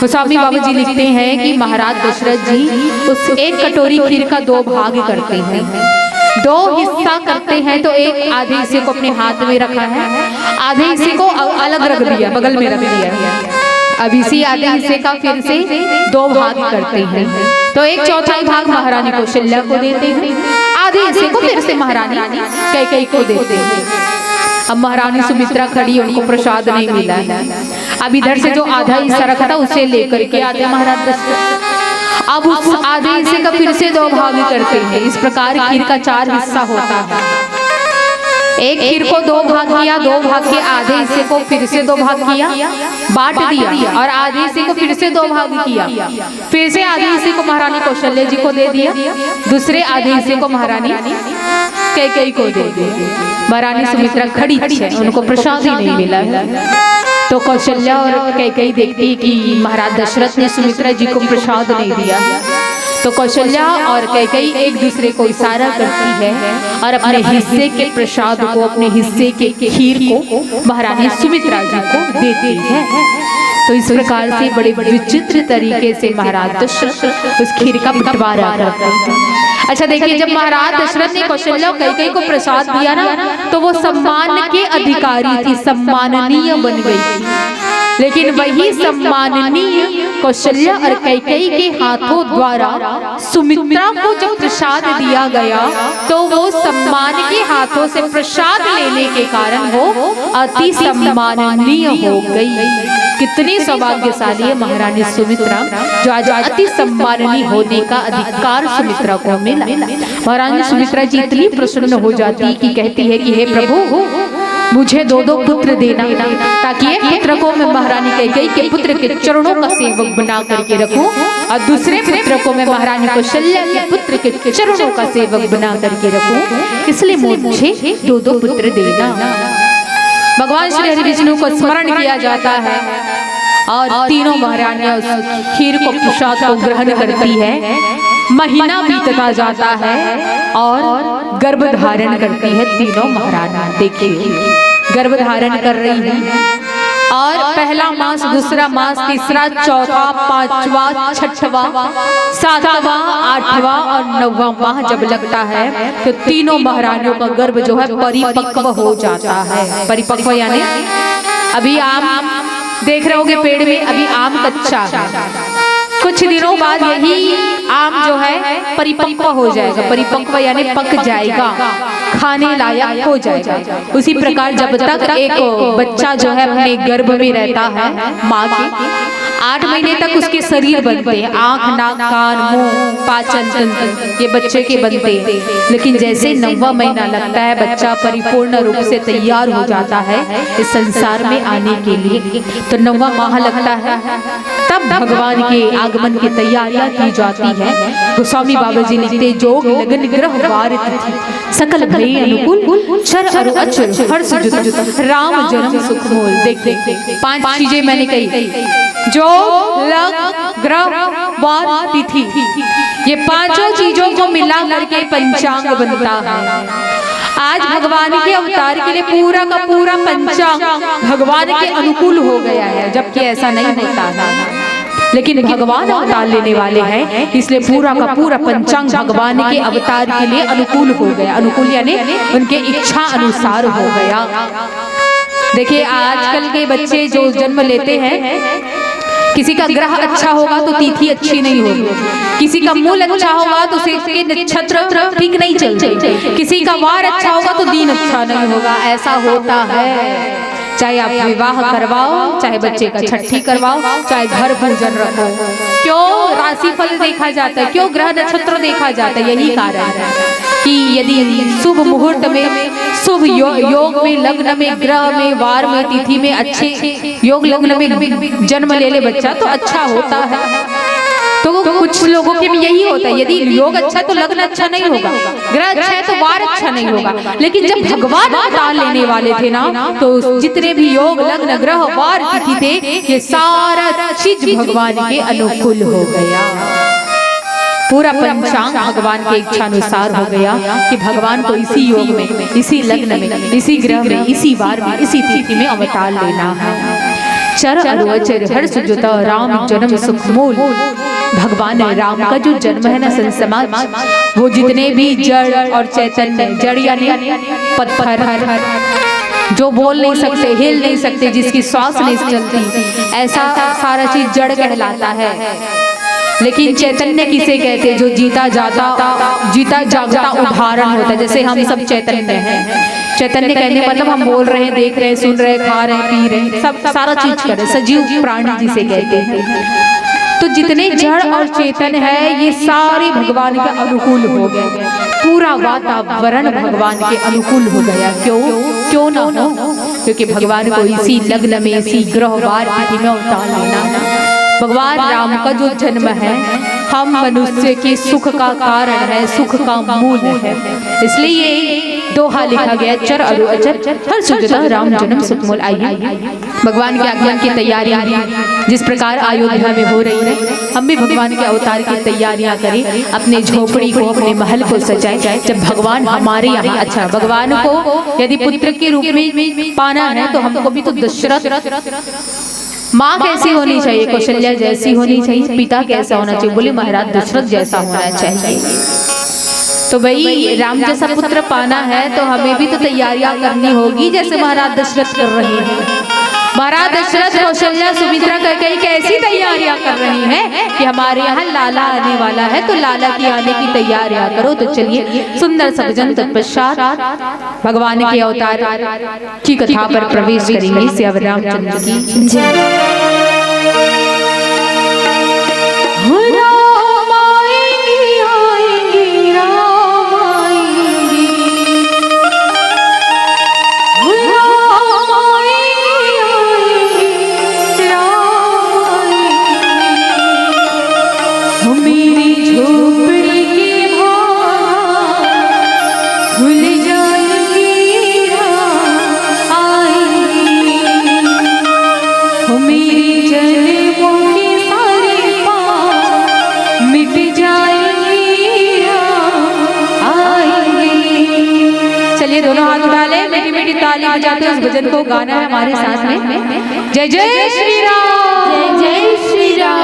स्वामी बाबू जी लिखते हैं कि महाराज दशरथ जी उस एक कटोरी खीर का 2 भाग करते हैं, 2 हिस्सा करते हैं। तो एक आधे हिस्से को अपने हाथ में रखा है, आधे हिस्से को अलग रख दिया, बगल में रख दिया। अब इसी आधे हिस्से का फिर से 2 भाग करते हैं। तो 1/4 भाग महारानी कौशल्या को देते हैं, आधे हिस्से को फिर से महारानी कैकेयी को देते हैं। अब महारानी सुमित्रा खड़ी, उनको प्रसाद नहीं मिला है। अब इधर से जो आधा हिस्सा रखा था उसे लेकर के आते महाराज दशरथ। अब उस आधे हिस्से का फिर से 2 भाग करते हैं। इस प्रकार खीर का 4 हिस्सा होता है। एक खीर को 2 भाग किया, 2 भाग के आधे हिस्से को फिर से 2 भाग किया, बांट दिया, और आधे हिस्से को फिर से 2 भाग किया, फिर से आधे हिस्से को महारानी कौशल्या जी को दे दिया, दूसरे आधे हिस्से को महारानी कैकेयी को दे दिया। महारानी सुमित्रा खड़ी है, उनको प्रसाद ही नहीं मिला है। तो कौशल्या और कैकेयी देखती कि महाराज दशरथ ने सुमित्रा जी को प्रसाद नहीं दिया। तो कौशल्या और कैकेयी एक दूसरे को इशारा करती है और अपने हिस्से के प्रसाद को, अपने हिस्से के खीर को महारानी सुमित्रा जी को देती है। तो इस प्रकार से बड़े विचित्र तरीके से महाराज दशरथ उस खीर का बंटवारा करते हैं। अच्छा देखिए, जब महाराज दशरथ ने कौशल्या और कैकेयी को प्रसाद दिया ना, तो वो सम्मान के अधिकारी थी, सम्माननीय बन गई थी। लेकिन वही सम्माननीय कौशल्या और कैकेयी के हाथों द्वारा सुमित्रा को जब प्रसाद दिया गया, तो वो सम्मान के हाथों से प्रसाद लेने के कारण वो अति सम्माननीय हो गई। कितनी सौभाग्यशाली है महारानी सुमित्रा, जो आज अति सम्माननीय होने का अधिकार सुमित्रा को मिला। महारानी सुमित्रा जी इतनी प्रसन्न हो जाती कि कहती है कि हे प्रभु, मुझे दो दो पुत्र देना, ताकि एक पुत्र को मैं महारानी कैकेयी के पुत्र के चरणों का सेवक बना करके रखूं और दूसरे पुत्र को मैं महारानी कौशल्या के पुत्र के चरणों का सेवक बना करके रखूं, इसलिए मुझे दो दो पुत्र देना। भगवान श्री हरि विष्णु को स्मरण किया जाता है और तीनों महारानियां उस खीर को प्रसाद को ग्रहण करती है। महीना बीतता जाता है और गर्भ धारण करती है तीनों महारानियां। देखिए गर्भ धारण कर रही है और पहला मास, दूसरा मास, तीसरा, चौथा, पांचवा, छठवां, सातवां, आठवां और नौवां माह जब लगता है तो तीनों महारानियों का गर्भ जो है परिपक्व हो जाता है। परिपक्व यानी अभी आम देख रहे होगे पेड़ में, अभी आम कच्चा है, कुछ दिनों बाद यही आम जो है परिपक्व हो जाएगा। परिपक्व यानी पक जाएगा, खाने लायक हो जाएगा। उसी प्रकार जब तक एक बच्चा जो है अपने गर्भ में रहता है माँ के, 8 महीने तक उसके शरीर बनते हैं, आँख, नाक, कान, मुंह, पाचन तंत्र ये बच्चे के बनते हैं। लेकिन जैसे 9वां महीना लगता है बच्चा परिपूर्ण रूप से तैयार हो जाता है इस संसार में आने के लिए, तो 9वां माह लगता है, तब भगवान के आगमन की तैयारियां की जाती है। गोस्वामी बाबा जी लिखते जोग लगन ग्रह वार तिथि सकल भय अनुकूल चर अरु अचर हर्ष जुत राम जन्म सुख मोल। देख 5 चीजें मैंने कही, जो लग ग्रह वार तिथि, ये 5 चीजों को मिला करके पंचांग बनता है। आज भगवान के अवतार के लिए पूरा का पूरा पंचांग भगवान के अनुकूल हो गया है, जबकि ऐसा नहीं होता है। लेकिन भगवान अवतार लेने वाले हैं, इसलिए पूरा का पूरा पंचांग भगवान के अवतार के लिए अनुकूल हो गया। अनुकूल यानी उनके इच्छा अनुसार हो गया। देखिए आजकल के बच्चे जो जन्म लेते हैं, किसी का ग्रह अच्छा होगा तो तिथि अच्छी नहीं होगी, किसी का मूल अच्छा होगा तो उसके नक्षत्र ठीक नहीं चलते, किसी का वार अच्छा होगा तो दिन अच्छा नहीं होगा। ऐसा होता है, चाहे आप विवाह करवाओ, चाहे बच्चे का छठी करवाओ, चाहे घर पूजन रखो, क्यों राशिफल देखा जाता है, क्यों ग्रह नक्षत्र देखा जाता है? यही कारण है कि यदि शुभ मुहूर्त में, शुभ योग में, लग्न में, ग्रह में, वार में, तिथि में अच्छे योग लग्न में जन्म ले बच्चा तो अच्छा होता है। तो कुछ लोगों के में यही होता है, यदि योग अच्छा तो लग्न अच्छा नहीं होगा, ग्रह अच्छा है तो वार अच्छा नहीं होगा। लेकिन जब भगवान अवतार लेने वाले थे ना, तो जितने भी योग लग्न ग्रह वार तिथि थे, ये सारा चीज भगवान के अनुकूल हो गया। पूरा पंचांग भगवान के इच्छा अनुसार हो गया कि भगवान को इसी योग में, इसी लग्न में, इसी ग्रह में, इसी वार में, इसी तिथि में अवतार लेना है। चर अरु अचर हर्ष जुत राम जन्म सुख मोल। भगवान राम का जो जन्म है ना संसमाज, वो जितने भी जड़ और चैतन्य, जड़ यानी पत्थर जो बोल नहीं सकते, हिल नहीं सकते, जिसकी श्वास नहीं चलती, ऐसा सारा चीज जड़ कहलाता है। लेकिन चैतन्य किसे कहते हैं? जो जीता जागता उदाहरण होता है। जैसे हम सब चैतन्य हैं। चैतन्य कहने मतलब हम बोल रहे हैं, देख रहे हैं, सुन रहे हैं, खा रहे हैं, पी रहे हैं, सब सारा चीज कर रहे हैं, सजीव प्राणी जिसे कहते हैं। तो जितने जड़ और चेतन है ये सारे भगवान के अनुकूल हो गए। पूरा वातावरण भगवान के अनुकूल हो गया। क्यों ना हो? क्योंकि भगवान को इसी लग्न में, इसी ग्रह वार तिथि में अवतार लेना। भगवान राम का जो जन्म है, हम मनुष्य के सुख का कारण है, सुख का मूल है। इसलिए ये दोहा लिखा गया, चर अरु अचर हर्ष जुत राम जन्म सुख मोल। आइए भगवान के आगमन की तैयारियां जिस प्रकार अयोध्या में हो रही है, हम भी भगवान के अवतार की तैयारियां करें, अपने झोपड़ी को, अपने महल को सजाएं। जब भगवान हमारे यहाँ, अच्छा भगवान को यदि पुत्र के रूप में पाना है तो हमको भी तो दशरथ, माँ कैसी होनी चाहिए? कौशल्या जैसी होनी चाहिए। पिता कैसा होना चाहिए? बोले महाराज दशरथ जैसा होना चाहिए। तो भाई राम जैसा पुत्र पाना है तो हमें भी तो तैयारियां करनी होगी, जैसे महाराज दशरथ कर रहे हैं। महाराज दशरथ, कौशल्या, सुमित्रा कैकेयी कैसी तैयारियां कर रही हैं कि हमारे यहाँ लाला आने वाला है, तो लाला की आने की तैयारियां करो। तो चलिए सुंदर सज्जन तत्पश्चात भगवान के अवतार की कथा पर प्रवेश करेंगे। श्री रामचंद्र की जय। मीठी मीठी ताली बजाते उस भजन को गाना है हमारे साथ में। जय जय श्री राम, जय जय श्री राम।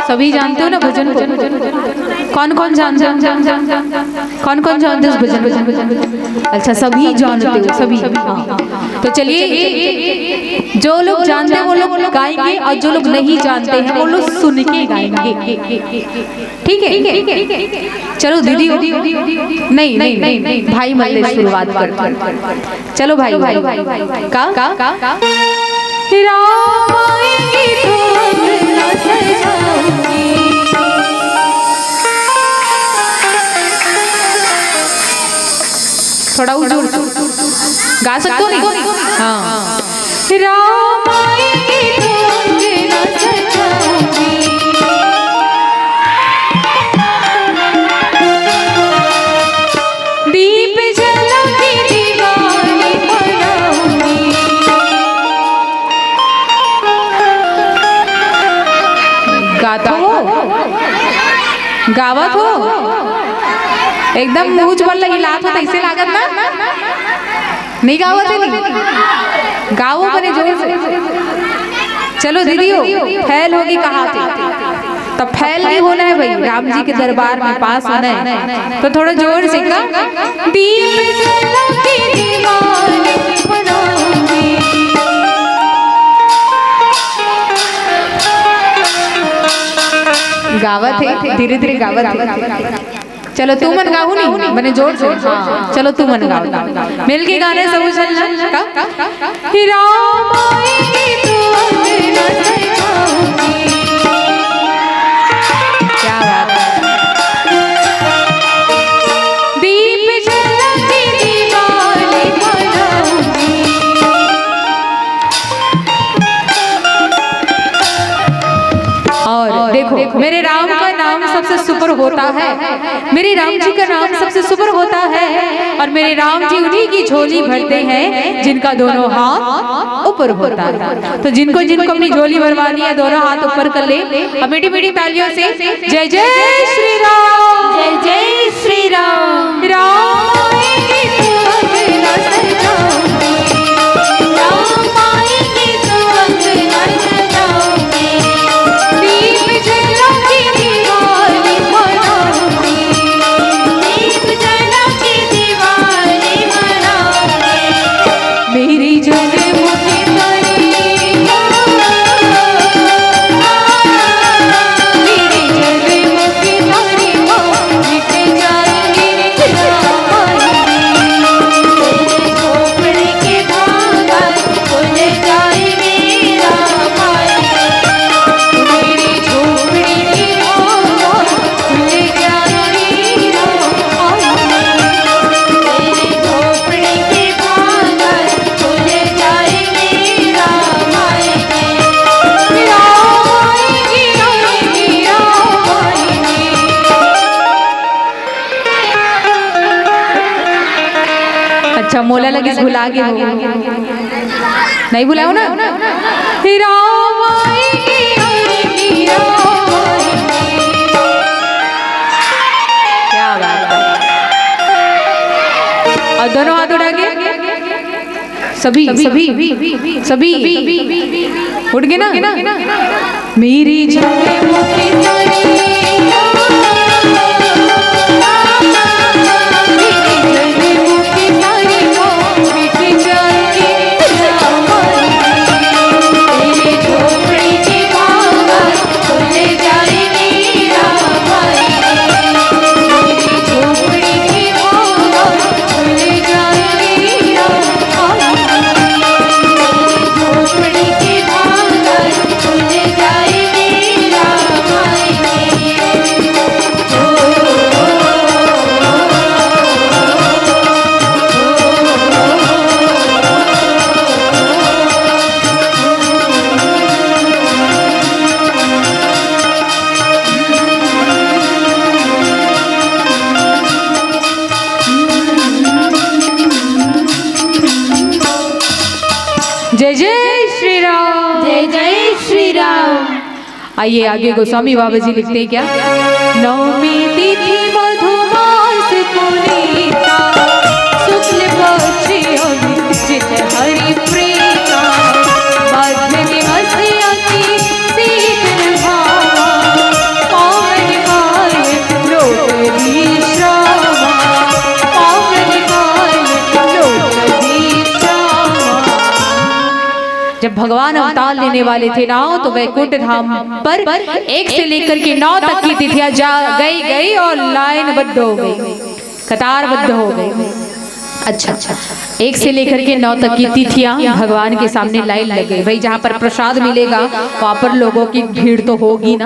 सभी जानते हो ना भजन को? कौन कौन जानते हो? कौन कौन जानते हो भजन? अच्छा सभी जानते हो, सभी। तो चलिए जो लोग जानते हैं वो लोग गाएंगे और जो लोग नहीं जानते हैं वो लोग सुन के गाएंगे। ठीक है? चलो दीदी नहीं नहीं नहीं भाई मल्ले शुरुआत कर। चलो भाई का राम आएंगे तो अंगना सजाऊंगी। थोड़ा ऊंचा गा सकते हो नहीं? हाँ। राम आएंगे तो अंगना सजाऊंगी, दीप जला के दिवाली बनाऊंगी। गाता हो, गावत हो, एकदम मुझ पर लगी लात हो तैसे लागत ना? नहीं गावत है? नहीं गाओ बने जोर से। चलो दीदी हो फैल होगी कहाँ थे? तो फैल नहीं होना है भाई, राम जी के दरबार में पास होना है। तो थोड़ा जोर से का दीप जला के दीवाने बनाऊंगी। गावत है, धीरे धीरे गावत है। चलो तू मन गाऊ नहीं, मैंने जोर से। हाँ चलो तू मन गाओ, मिल के गाने सब चलना। राम आएंगे तो अंगना सजाऊंगी। क्या बात है। दीप जला के दीवाने बनाऊंगी। और देखो मेरे राम का नाम सबसे सुपर होता है, मेरे राम जी का नाम सबसे सुपर होता है। और मेरे राम जी उन्हीं की झोली भरते हैं जिनका दोनों हाथ ऊपर होता है। तो जिनको जिनको अपनी झोली भरवानी है दोनों हाथ ऊपर कर ले, अब मीठी मीठी तालियों से जय जय श्री राम, जय जय श्री राम। राम आएंगे तो अंगना सजाऊंगी। राम आएंगे तो अंगना सजाऊंगी। दीप जला के दीवाने बनाऊंगी। दीप जला के दीवाने बनाऊंगी। मेरी जन्म की तैयारियां, मेरी जन्म की तैयारियां मिट जाएंगी राम आएंगे। झोपड़ी के भागल खुल जाएंगे राम आएंगे। मेरी झोपड़ी की आवाज़ खुल जाएगी राम आएंगे। तेरी झोपड़ी के भागल खुल जाएंगे राम आएंगे। राम आएंगे, आएंगे, राम आएंगे। अच्छा मोला लगे भुला गए हो, नहीं भुलाओ ना। राम आएंगे, आएंगे, राम आएंगे। क्या बात है। और दोनों हाथ उठा के सभी सभी सभी उठ गए ना। मेरी जन्म की तैयारियां, मेरी जन्म की तैयारियां मिट जाएंगी राम आएंगे। तेरी झोपड़ी के भागल खुल जाएंगे राम आएंगे। मेरी झोपड़ी की आवाज़ खुल जाएगी राम आएंगे। झोपड़ी के भागल खुल जाएंगे राम आएंगे। जय जय श्री राम, जय जय श्री राम। आइए आगे गोस्वामी बाबा जी लिखते हैं क्या। नवमी तिथि मधुमास पुनीता, शुक्ल पक्ष अभिजित हरि प्रीता, मध्य दिवस अति शीतल भावा, पावन काल लोकधीश्रावा, पावन काल लोकधीश्रावा। जब भगवान अवतार लेने वाले थे ना तो वैकुंठ धाम पर 1 से लेकर के 9 तक की तिथियां जा गई और लाइनबद्ध हो गई, कतारबद्ध हो गई। अच्छा 1 से लेकर के 9 तक की तिथियां भगवान के सामने लाइन लग गई। भाई जहाँ पर प्रसाद मिलेगा वहाँ पर लोगों की भीड़ तो होगी ना।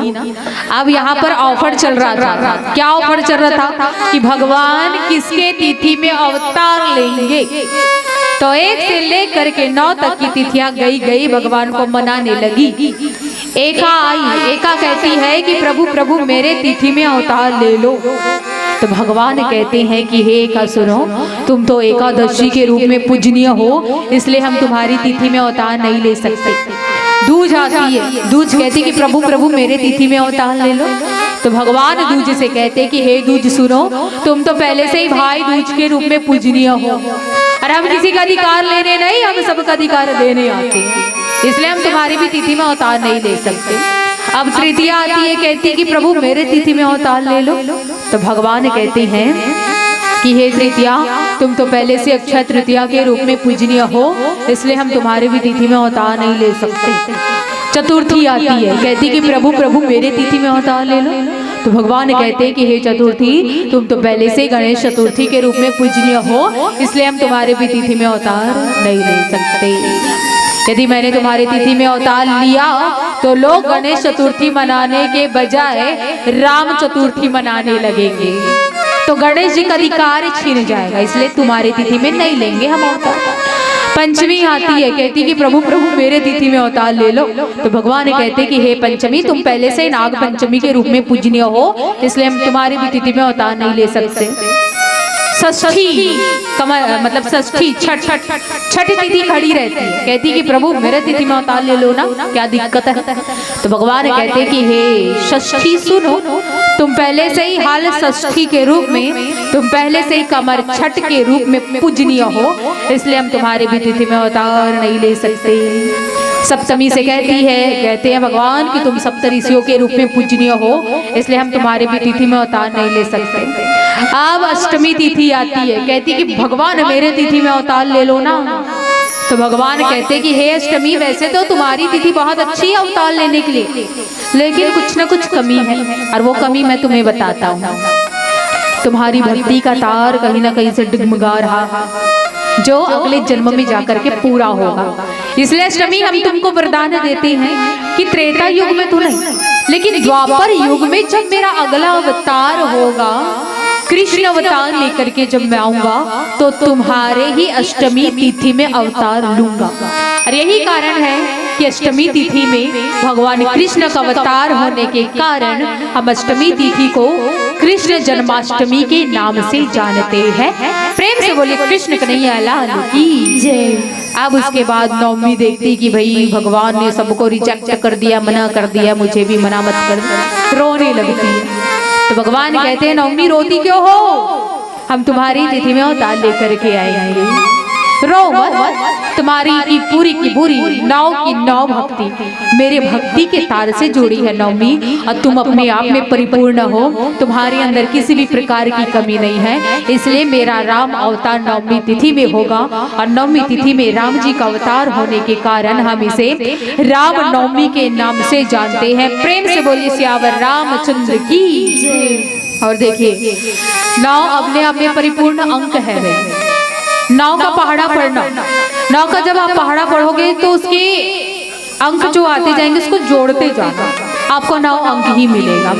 अब यहाँ पर ऑफर चल रहा था। क्या ऑफर चल रहा था कि भगवान किसके तिथि में अवतार लेंगे। तो 1 से लेकर के 9 तक की तिथियां गई भगवान को मनाने लगी। एका आई, एका कहती है कि प्रभु प्रभु मेरे तिथि में अवतार ले लो। तो भगवान कहते हैं कि हे एका सुनो, तुम तो एकादशी के रूप में पूजनीय हो, इसलिए हम तुम्हारी तिथि में अवतार नहीं ले सकते। दूज आती है, दूज कहती कि प्रभु प्रभु मेरे तिथि में अवतार ले लो। तो भगवान दूज से कहते कि हे दूज सुनो, तुम तो पहले से ही भाई दूज के रूप में पूजनीय हो और हम किसी का अधिकार लेने नहीं, हम सबका अधिकार देने आते हैं, इसलिए हम तुम्हारी भी तिथि में अवतार नहीं ले सकते। अब तृतीया आती है, कहती है कि प्रभु मेरे तिथि में अवतार ले लो। तो भगवान कहते हैं कि हे तृतीया, तुम तो पहले से अक्षय तृतीया के रूप में पूजनीय हो, इसलिए हम तुम्हारे भी तिथि में अवतार नहीं ले सकते। चतुर्थी आती है, कहती कि प्रभु प्रभु मेरे तिथि में अवतार ले लो। तो भगवान कहते हैं कि हे चतुर्थी, तुम तो पहले से गणेश चतुर्थी के रूप में पूजनीय हो, इसलिए हम तुम्हारे भी तिथि में अवतार नहीं ले सकते। यदि मैंने तुम्हारी तिथि में अवतार लिया तो लोग गणेश चतुर्थी मनाने के बजाय राम चतुर्थी मनाने लगेंगे, तो गणेश जी का अधिकार छीन जाएगा, इसलिए तुम्हारी तिथि में नहीं लेंगे हम अवतार। पंचमी आती है, कहती कि प्रभु प्रभु मेरे तिथि में अवतार ले लो। तो भगवान कहते कि हे पंचमी, तुम पहले से नाग पंचमी के रूप में पूजनीय हो, इसलिए हम तुम्हारी भी तिथि में अवतार नहीं ले सकते। षष्ठी मतलब षष्ठी छठी तिथि खड़ी रहती है, कहती कि प्रभु मेरे तिथि में अवतार ले लो ना, क्या दिक्कत है। तो भगवान कहते कि हे षष्ठी सुनो, तुम पहले से ही हाल षष्ठी के रूप में, तुम पहले से ही कमर छठ के रूप में पूजनीय हो, इसलिए हम तुम्हारे भी तिथि में अवतार नहीं ले सकते। सप्तमी से कहते हैं भगवान कि तुम सप्त ऋषियों के रूप में पूजनीय हो, इसलिए हम तुम्हारे भी तिथि में अवतार नहीं ले सकते। अब अष्टमी तिथि आती है, कहती कि भगवान मेरे तिथि में अवतार ले लो ना। तो भगवान कहते कि हे अष्टमी, वैसे तो तुम्हारी तिथि बहुत अच्छी है अवतार लेने के लिए, लेकिन कुछ न कुछ कमी है, और वो कमी मैं तुम्हें बताता हूँ। तुम्हारी भक्ति का तार कहीं ना कहीं से डगमगा रहा, जो अगले जन्म में जाकर के पूरा होगा। इसलिए अष्टमी हम तुमको वरदान देते हैं कि त्रेता युग में तो नहीं, लेकिन द्वापर युग में जब मेरा अगला अवतार होगा, कृष्ण अवतार लेकर के जब मैं आऊंगा, तो तुम्हारे ही अष्टमी तिथि में अवतार लूंगा। और यही कारण है कि अष्टमी तिथि में भगवान कृष्ण का अवतार होने के कारण हम अष्टमी तिथि को कृष्ण जन्माष्टमी के नाम से जानते हैं। प्रेम से बोलिए कृष्ण कन्हैया लाल की जय। अब उसके बाद नवमी देखती कि भाई भगवान ने सबको रिजेक्ट कर दिया, मना कर दिया, मुझे भी मना मत कर, रोने लगती है। तो भगवान कहते हैं नवमी रोती क्यों हो, हम तुम्हारी तिथि में अवतार लेकर के आएंगे, रो मत। तुम्हारी की पूरी नौ की नौ भक्ति मेरे भक्ति के तार से जुड़ी है नवमी, और तुम अपने आप में परिपूर्ण हो, तुम्हारे अंदर किसी भी प्रकार की कमी नहीं है, इसलिए मेरा राम अवतार नवमी तिथि में होगा। और नवमी तिथि में राम जी का अवतार होने के कारण हम इसे राम नवमी के नाम से जानते हैं। प्रेम से बोलिए सियावर रामचंद्र की। और देखिए नौ अपने आप में परिपूर्ण अंक है। नौ का पहाड़ा पढ़ना, नौ का जब आप पहाड़ा पढ़ोगे तो उसके अंक जो आते जाएंगे उसको जोड़ते जाना, आपको 9 अंक ही मिलेगा।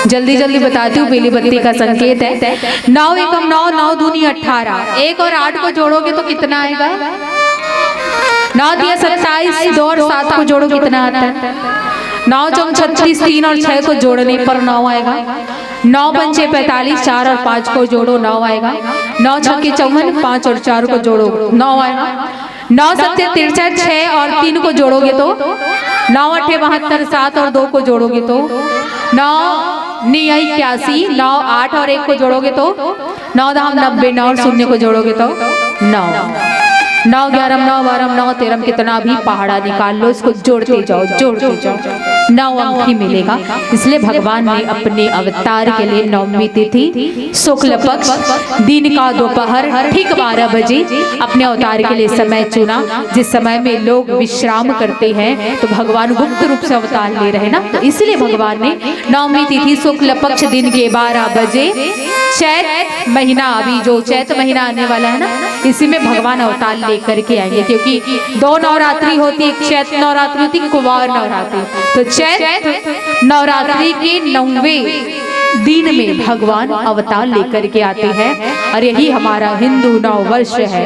जल्दी जल्दी बताती हूँ, बेली बत्ती का संकेत है। 9 एकम 9, 9 दूनी 18, 1 और 8 को जोड़ोगे तो कितना आएगा? 9 दिया 27, 2 और 7 को जोड़ो कितना आता है? 9 चौक 36, 3 और 6 को जोड़ने पर 9 आएगा। 9 पंचे 45, 4 और 5 को जोड़ो 9 आएगा। 9 छक्के 54, 5 और 4 को जोड़ो 9 आएगा। 9 सत्ते 63, 6 और 3 को जोड़ोगे तो 9 अठे 72, 7 और 2 को जोड़ोगे तो 9 9 81, 9 8 और 1 को जोड़ोगे तो 9 दाम 90, 9 और 0 को जोड़ोगे तो 9 9 11 9 12 9 13 कितना भी पहाड़ा निकाल लो, इसको जोड़ते जाओ 9 अंक ही मिलेगा। इसलिए भगवान ने अपने अवतार के लिए नवमी तिथि शुक्ल पक्ष दिन का दोपहर ठीक 12 बजे अपने अवतार के लिए समय चुना, जिस समय में लोग विश्राम करते हैं। तो भगवान गुप्त रूप से अवतार ले रहे ना, तो इसलिए भगवान ने नवमी तिथि शुक्ल पक्ष दिन के 12 बजे चैत महीना, अभी जो चैत महीना आने वाला है ना, इसी में भगवान अवतार लेकर के आएंगे। क्योंकि 2 नवरात्रि होती, एक चैत नवरात्रि होती, कुवार नवरात्रि। तो चैत नवरात्रि के 9वें दिन में भगवान अवतार लेकर के आते हैं, और यही हमारा हिंदू नववर्ष है,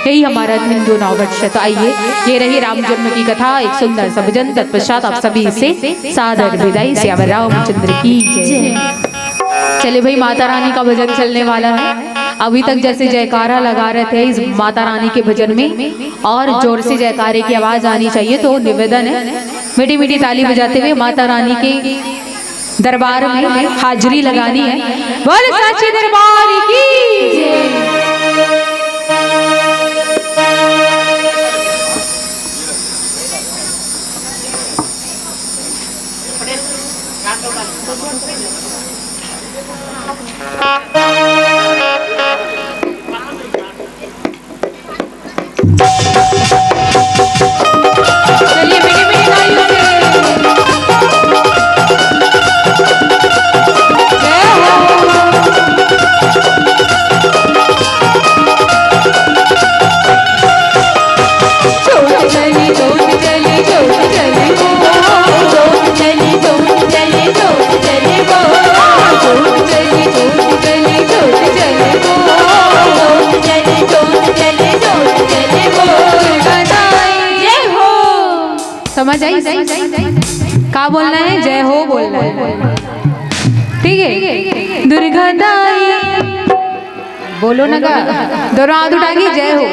यही हमारा हिंदू नववर्ष। तो आइए, ये रही राम जन्म की कथा, एक सुंदर सा भजन, तत्पश्चात आप सभी से सादर विदाई। सियावर रामचंद्र की जय। चले भाई, माता रानी का भजन चलने वाला है। अभी तक जैसे जयकारा लगा रहे थे इस माता रानी के भजन में, और जोर से जयकारे की आवाज आनी चाहिए। तो निवेदन है, मीठी मीठी ताली बजाते हुए माता रानी के दरबार में हाजिरी लगानी है। बोल सच्चे दरबार की जय। चलिए मीठी मीठी तालियों से जय हो। जोत जली जोत जली जोत जली वो, जोत जली जोत जली जोत जली वो, जोत जली जोत जली जोत जली वो, जोत जली जोत जली जोत जली वो। दुर्गादाई जय हो। समझ आई? क्या बोलना है? जय हो बोलना है, ठीक है? दुर्गादाई बोलो ना गा, दोनों हाथ उठा के जय हो।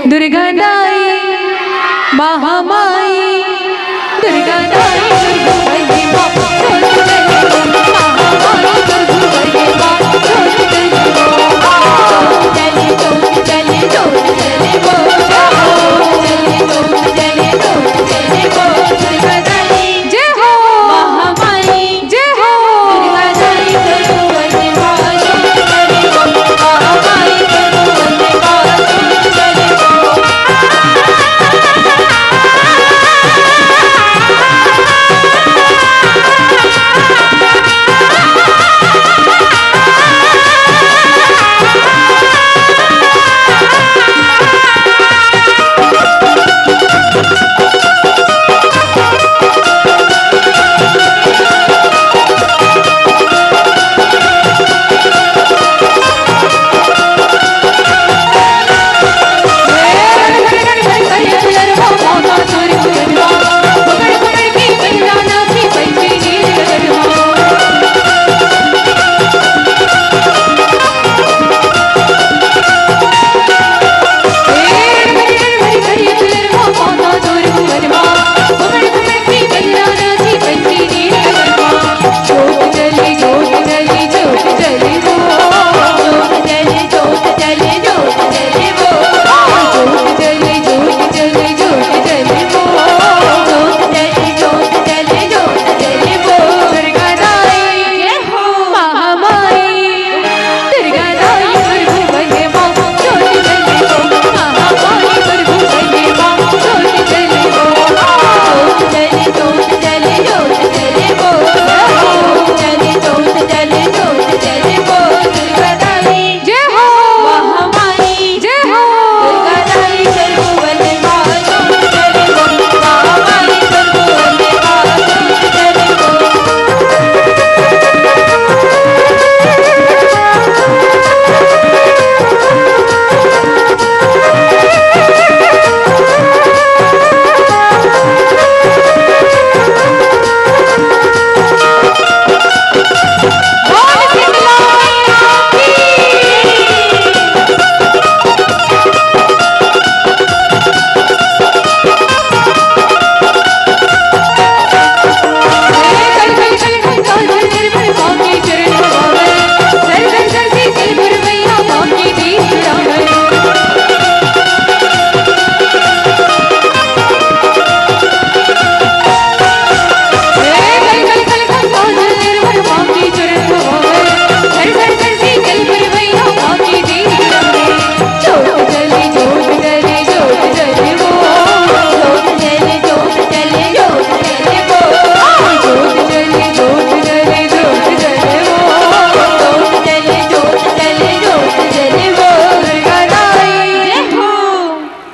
दुर्गादाई महामाई, दुर्गादाई दुर्गुवैये माँ, जोत जली वो, महामाई दुर्गुवैये माँ, जोत जली वो। जली जोत जली जोत जली वो, जली जोत जली जोत जली वो। दुर्गादाई जय हो महामाई, जय हो। दुर्गादाई दुर्गुवैये माँ, जोत जली वो, महामाई दुर्गुवैये माँ, जोत जली वो।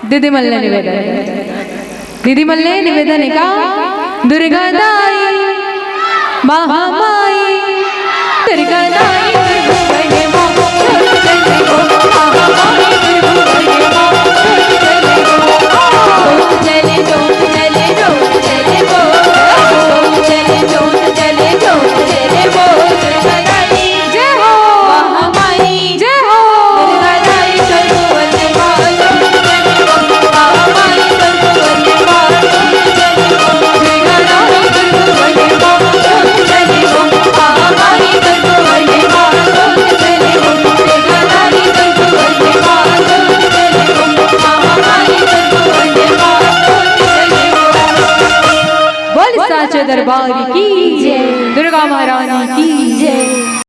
दीदी मल्ले निवेदन, दीदी मल्ले निवेदन का दुर्गादाई महामाई, दुर्गादाई दुर्गुवैये माँ, जोत जली वो, महामाई दुर्गुवैये माँ, जोत जली वो। जोत जली जोत जली जोत जली वो, जोत जली जोत जली वो। दुर्गादाई जय हो महामाई, जय हो। दुर्गादाई दुर्गुवैये माँ, जोत जली वो, महामाई दुर्गुवैये माँ, जोत जली वो। दुर्गादाई दुर्गुवैये माँ, जोत जली वो। सच्चे दरबार की जय, दुर्गा महारानी की जय।